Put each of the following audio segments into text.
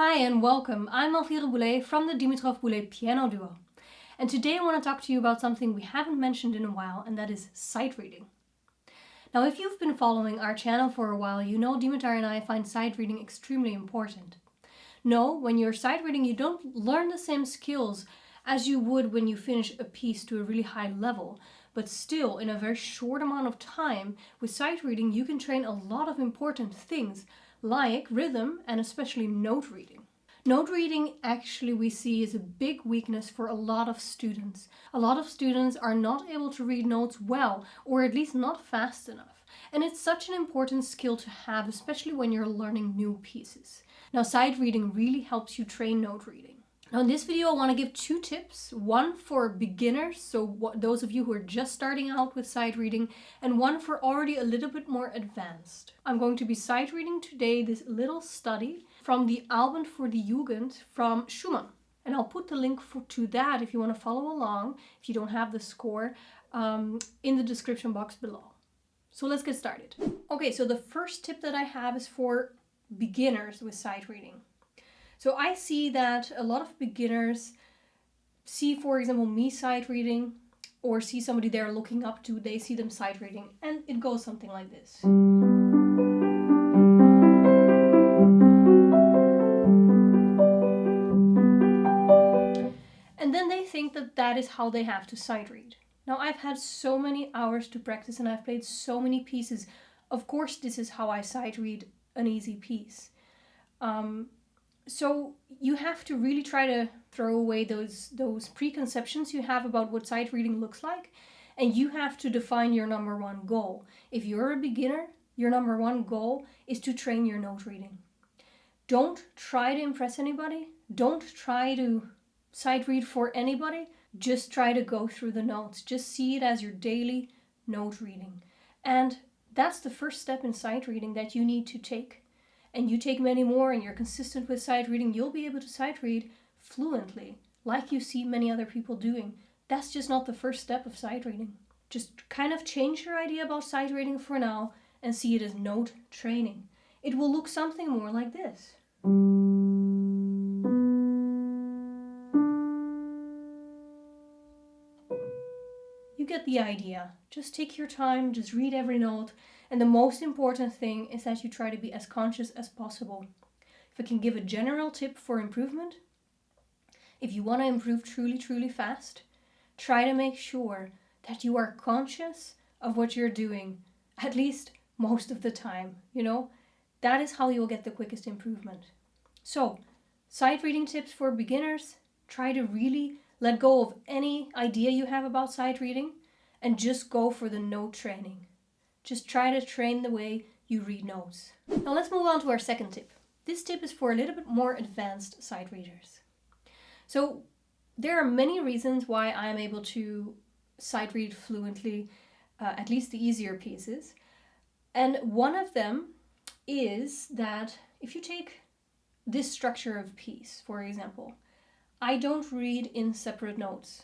Hi and welcome. I'm Elvira Boulet from the Dimitrov Boulet Piano Duo. And today I want to talk to you about something we haven't mentioned in a while, and that is sight reading. Now, if you've been following our channel for a while, you know Dimitar and I find sight reading extremely important. No, when you're sight reading, you don't learn the same skills as you would when you finish a piece to a really high level, but still in a very short amount of time, with sight reading you can train a lot of important things like rhythm and especially note reading. Note reading actually we see is a big weakness for a lot of students. A lot of students are not able to read notes well, or at least not fast enough. And it's such an important skill to have, especially when you're learning new pieces. Now, sight reading really helps you train note reading. Now in this video I want to give two tips, one for beginners, so those of you who are just starting out with sight reading, and one for already a little bit more advanced. I'm going to be sight reading today this little study from the Album für die Jugend from Schumann. And I'll put the link to that if you want to follow along, if you don't have the score, in the description box below. So let's get started. Okay, so the first tip that I have is for beginners with sight reading. So I see that a lot of beginners see, for example, me sight reading, or see somebody they're looking up to, they see them sight reading, and it goes something like this. And then they think that that is how they have to sight read. Now, I've had so many hours to practice and I've played so many pieces. Of course, this is how I sight read an easy piece. So you have to really try to throw away those preconceptions you have about what sight reading looks like, and you have to define your number one goal. If you're a beginner, your number one goal is to train your note reading. Don't try to impress anybody. Don't try to sight read for anybody. Just try to go through the notes. Just see it as your daily note reading. And that's the first step in sight reading that you need to take. And you take many more and you're consistent with sight reading, you'll be able to sight read fluently, like you see many other people doing. That's just not the first step of sight reading. Just kind of change your idea about sight reading for now and see it as note training. It will look something more like this. You get the idea. Just take your time, just read every note. And the most important thing is that you try to be as conscious as possible. If I can give a general tip for improvement, if you want to improve truly fast, try to make sure that you are conscious of what you're doing, at least most of the time, That is how you'll get the quickest improvement. So, sight reading tips for beginners, try to really let go of any idea you have about sight reading and just go for the note training. Just try to train the way you read notes. Now let's move on to our second tip. This tip is for a little bit more advanced sight readers. So there are many reasons why I'm able to sight read fluently, at least the easier pieces. And one of them is that if you take this structure of piece, for example, I don't read in separate notes.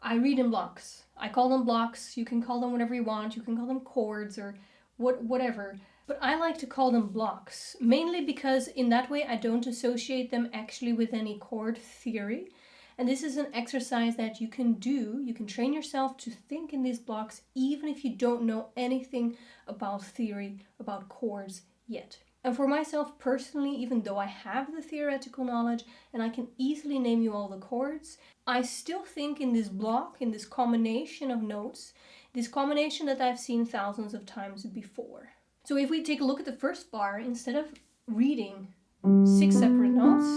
I read in blocks. I call them blocks. You can call them whatever you want. You can call them chords or whatever. But I like to call them blocks, mainly because in that way I don't associate them actually with any chord theory. And this is an exercise that you can do. You can train yourself to think in these blocks even if you don't know anything about theory, about chords yet. And for myself personally, even though I have the theoretical knowledge and I can easily name you all the chords, I still think in this block, in this combination of notes, this combination that I've seen thousands of times before. So if we take a look at the first bar, instead of reading 6 separate notes,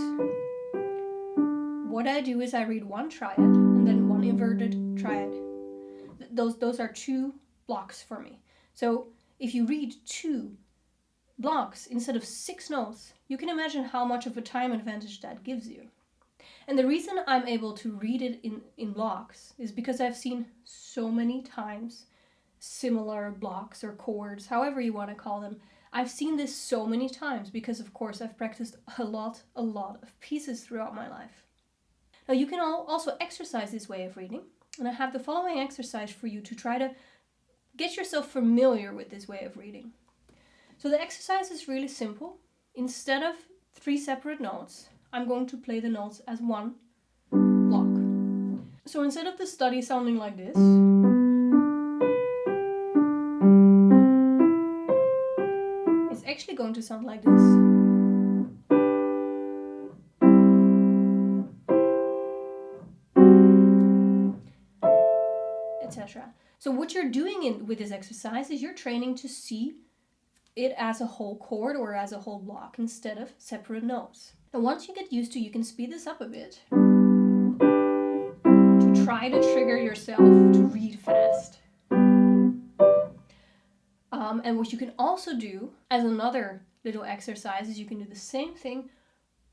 what I do is I read one triad and then one inverted triad. Those are 2 blocks for me. So if you read 2 blocks instead of 6 notes, you can imagine how much of a time advantage that gives you. And the reason I'm able to read it in blocks is because I've seen so many times similar blocks or chords, however you want to call them. I've seen this so many times because, of course, I've practiced a lot of pieces throughout my life. Now, you can also exercise this way of reading, and I have the following exercise for you to try to get yourself familiar with this way of reading. So the exercise is really simple. Instead of 3 separate notes, I'm going to play the notes as one block. So instead of the study sounding like this, it's actually going to sound like this. Etc. So what you're doing with this exercise is you're training to see it as a whole chord or as a whole block instead of separate notes. And once you get used to, you can speed this up a bit to try to trigger yourself to read fast. And what you can also do as another little exercise is you can do the same thing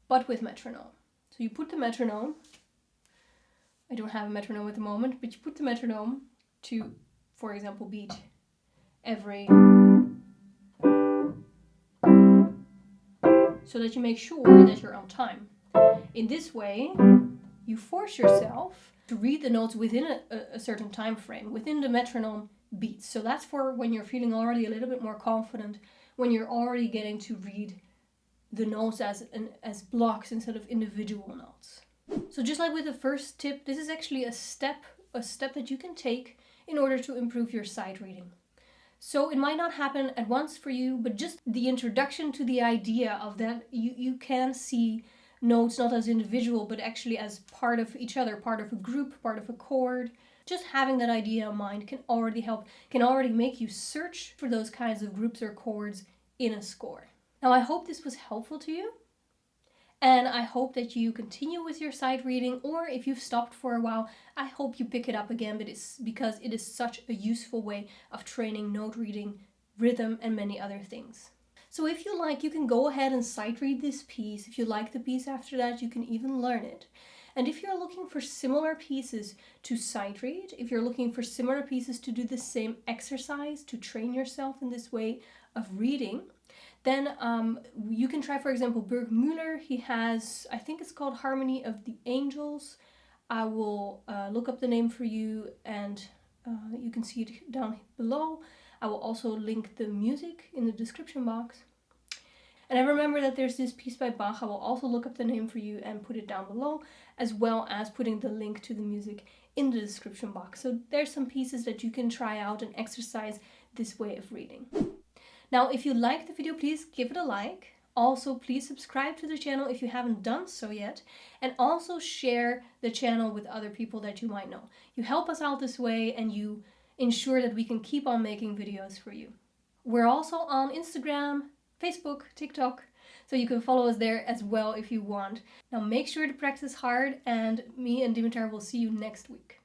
but with metronome. So you put the metronome, I don't have a metronome at the moment, but you put the metronome to, for example, beat every, so that you make sure that you're on time. In this way, you force yourself to read the notes within a certain time frame, within the metronome beats. So that's for when you're feeling already a little bit more confident, when you're already getting to read the notes as blocks instead of individual notes. So just like with the first tip, this is actually a step that you can take in order to improve your sight reading. So it might not happen at once for you, but just the introduction to the idea of that you can see notes not as individual, but actually as part of each other, part of a group, part of a chord. Just having that idea in mind can already help, can already make you search for those kinds of groups or chords in a score. Now I hope this was helpful to you. And I hope that you continue with your sight reading, or if you've stopped for a while, I hope you pick it up again, but it's because it is such a useful way of training note reading, rhythm, and many other things. So if you like, you can go ahead and sight read this piece. If you like the piece after that, you can even learn it. And if you're looking for similar pieces to sight read, if you're looking for similar pieces to do the same exercise, to train yourself in this way of reading, then you can try, for example, Burgmüller. He has, I think it's called Harmony of the Angels. I will look up the name for you, and you can see it down below. I will also link the music in the description box. And I remember that there's this piece by Bach. I will also look up the name for you and put it down below, as well as putting the link to the music in the description box. So there's some pieces that you can try out and exercise this way of reading. Now, if you liked the video, please give it a like. Also, please subscribe to the channel if you haven't done so yet. And also share the channel with other people that you might know. You help us out this way, and you ensure that we can keep on making videos for you. We're also on Instagram, Facebook, TikTok, so you can follow us there as well if you want. Now make sure to practice hard, and me and Dimitar will see you next week.